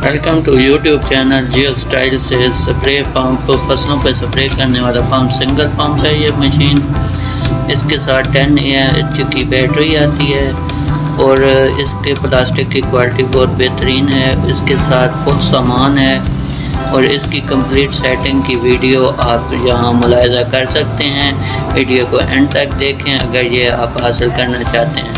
Welcome to YouTube channel Jio style से। Spray pump, फसलों पर स्प्रे करने वाला पंप, सिंगल पंप है ये मशीन। इसके साथ 10 एच की बैटरी आती है और इसके प्लास्टिक की क्वालिटी बहुत बेहतरीन है। इसके साथ फुल सामान है और इसकी कंप्लीट सेटिंग की वीडियो आप यहाँ मुलाहिजा कर सकते हैं। वीडियो को एंड तक देखें अगर ये आप हासिल करना चाहते हैं।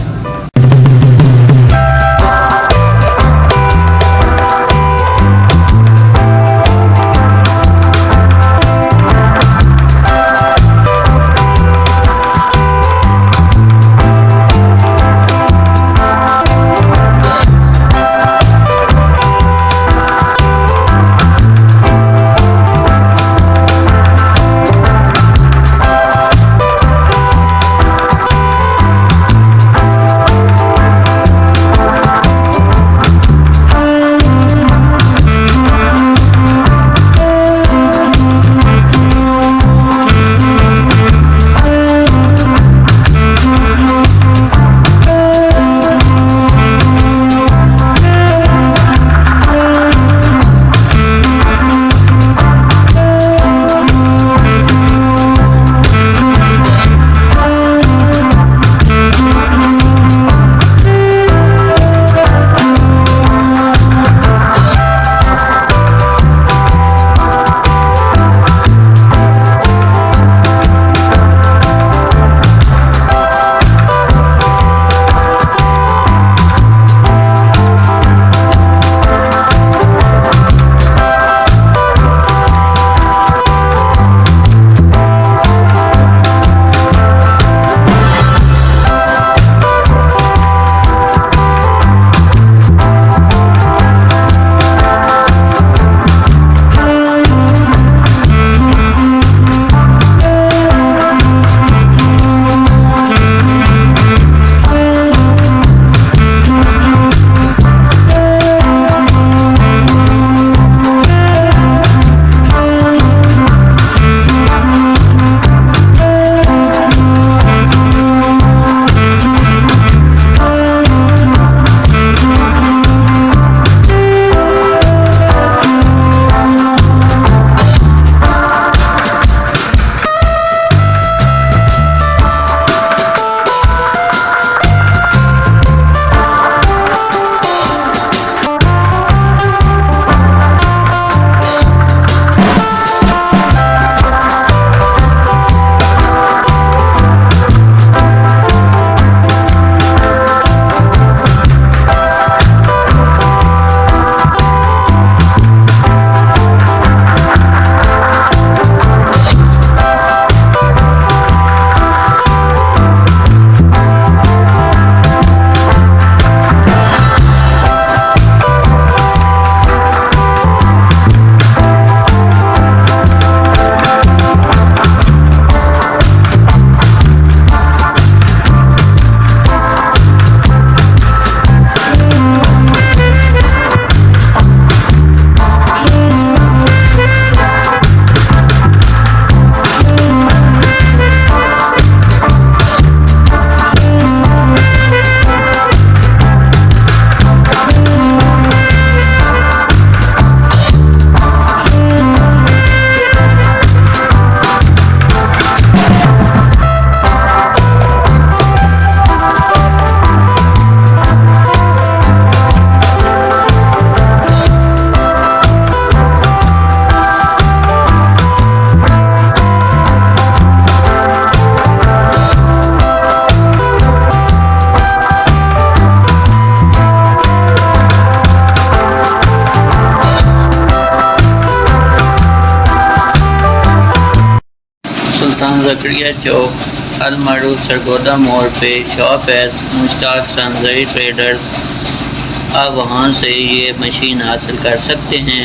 सुल्तान ज़करिया चौक अलमारू सरगोधा मोड़ पे शॉप है मुश्ताक सन्स जरी ट्रेडर्स। आप वहाँ से ये मशीन हासिल कर सकते हैं।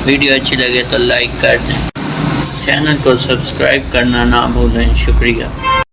वीडियो अच्छी लगे तो लाइक कर दें, चैनल को सब्सक्राइब करना ना भूलें। शुक्रिया।